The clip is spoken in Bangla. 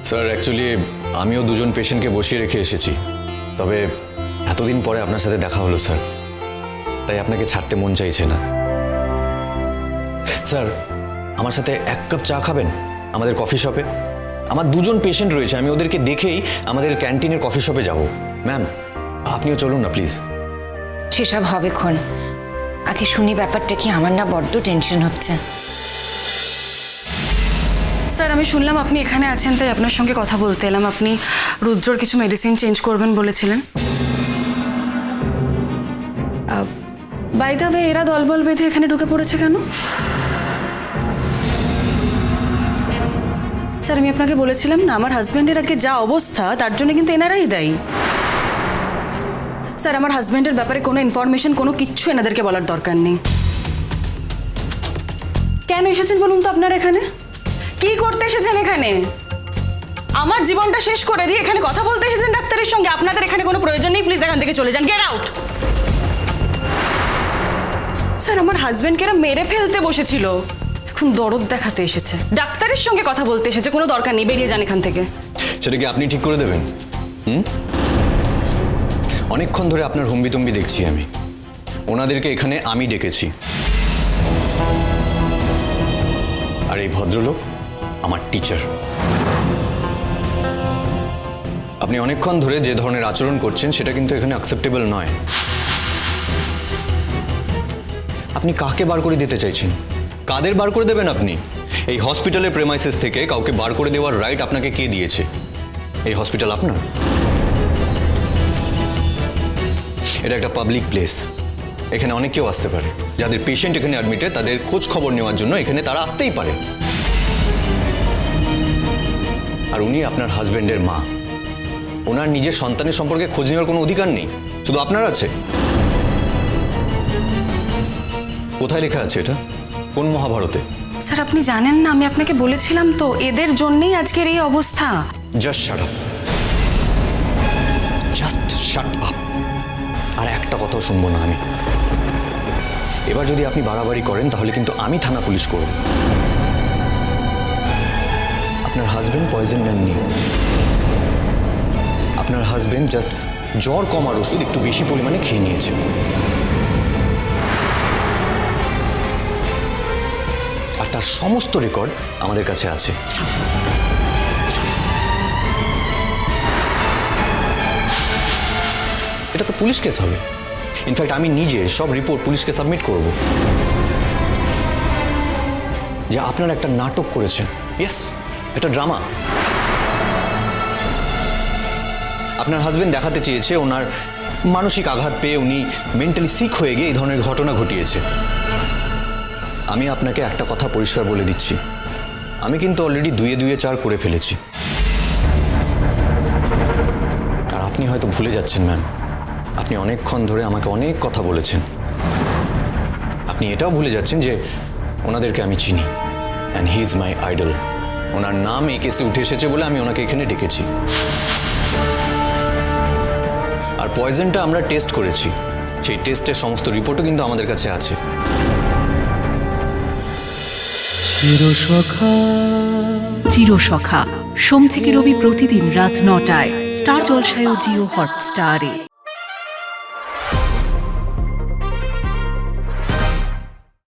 স্যার অ্যাকচুয়ালি আমিও দুজন পেশেন্টকে বসিয়ে রেখে এসেছি, তবে এতদিন পরে আপনার সাথে দেখা হলো স্যার, তাই আপনাকে ছাড়তে মন চাইছে না। স্যার আমার সাথে এক কাপ চা খাবেন আমাদের কফি শপে? আমার দুজন পেশেন্ট রয়েছে, আমি ওদেরকে দেখেই আমাদের ক্যান্টিনের কফি শপে যাব। ম্যাম আপনিও চলুন না প্লিজ। সেসব হবে ক্ষণ, আগে শুনি ব্যাপারটা কি। আমার না বড্ড টেনশন হচ্ছে। স্যার আমি শুনলাম আপনি এখানে আছেন, তাই আপনার সঙ্গে কথা বলতে এলাম। আপনি রুদ্রর কিছু মেডিসিন চেঞ্জ করবেন বলেছিলেন। বাই দ্য ওয়ে, এরা দলবল বেঁধে এখানে ঢুকে পড়েছে কেন? স্যার আমি আপনাকে বলেছিলাম না, আমার হাজব্যান্ডের আজকে যা অবস্থা তার জন্য কিন্তু এনারাই দায়ী। স্যার আমার হাজব্যান্ডের ব্যাপারে কোনো ইনফরমেশন, কোনো কিচ্ছু এনাদেরকে বলার দরকার নেই। কেন এসেছেন বলুন তো আপনারা এখানে? কি করতে এসেছেন এখানে? আমার জীবনটা শেষ করে দিয়ে এখানে কথা বলতে এসেছেন ডাক্তারের সঙ্গে? আপনাদের এখানে কোনো প্রয়োজন নেই, প্লিজ এখান থেকে চলে যান, গেট আউট। স্যার আমার হাজবেন্ডকে এরা মেরে ফেলতে বসেছিল, এখন দরদ দেখাতে এসেছে, ডাক্তারের সঙ্গে কথা বলতে এসেছে। কোনো দরকার নেই, বেরিয়ে যান এখান থেকে। সেটা কি আপনি ঠিক করে দেবেন? অনেকক্ষণ ধরে আপনার হুম্বিতম্বি দেখছি আমি। ওনাদেরকে এখানে আমি ডেকেছি, আর এই ভদ্রলোক আমার টিচার। আপনি অনেকক্ষণ ধরে যে ধরনের আচরণ করছেন সেটা কিন্তু এখানে অ্যাকসেপ্টেবল নয়। আপনি কাকে বার করে দিতে চাইছেন? কাদের বার করে দেবেন আপনি? এই হসপিটালের প্রেমাইসেস থেকে কাউকে বার করে দেওয়ার রাইট আপনাকে কে দিয়েছে? এই হসপিটাল আপনার? এটা একটা পাবলিক প্লেস, এখানে অনেক কেউ আসতে পারে। যাদের পেশেন্ট এখানে অ্যাডমিটেড তাদের খোঁজ খবর নেওয়ার জন্য এখানে তারা আসতেই পারে। আর উনি আপনার হাজবেন্ডের মা, ওনার নিজের সন্তানের সম্পর্কে খোঁজ নেওয়ার কোনো অধিকার নেই, শুধু আপনার আছে। কোথায় লেখা আছে এটা? কোন মহাভারতে? স্যার আপনি জানেন না, আমি আপনাকে বলেছিলাম তো, এদের জন্যই আজকের এই অবস্থা। Just shut up, just shut up. আর একটা কথাও শুনবো না আমি। এবার যদি আপনি বাড়াবাড়ি করেন তাহলে কিন্তু আমি থানা পুলিশ করব। আপনার হাজবেন্ড পয়জন নেননি, আপনার হাজবেন্ড জাস্ট জ্বর কমার ওষুধ একটু বেশি পরিমাণে খেয়ে নিয়েছে। আর তার সমস্ত রেকর্ড আমাদের কাছে আছে। এটা তো পুলিশ কেস হবে। ইনফ্যাক্ট আমি নিজে সব রিপোর্ট পুলিশকে সাবমিট করব যে আপনারা একটা নাটক করেছেন। ইয়েস, একটা ড্রামা। আপনার হাজবেন্ড দেখাতে চেয়েছে ওনার মানসিক আঘাত পেয়ে উনি মেন্টালি সিক হয়ে গিয়ে এই ধরনের ঘটনা ঘটিয়েছে। আমি আপনাকে একটা কথা পরিষ্কার বলে দিচ্ছি, আমি কিন্তু অলরেডি 2-2 4 করে ফেলেছি। আর আপনি হয়তো ভুলে যাচ্ছেন ম্যাম, আপনি অনেকক্ষণ ধরে আমাকে অনেক কথা বলেছেন। আপনি এটাও ভুলে যাচ্ছেন যে ওনাদেরকে আমি চিনি, and he is my idol. ওনার নাম এই কেসে উঠে এসেছে বলে আমি ওনাকে এখানে ডেকেছি। আর পয়জনটা আমরা টেস্ট করেছি, সেই টেস্টের সমস্ত রিপোর্টও কিন্তু আমাদের কাছে আছে। চিরসখা সোম থেকে রবি প্রতিদিন রাত 9টায় স্টার জলসায় ও জিও হটস্টারে।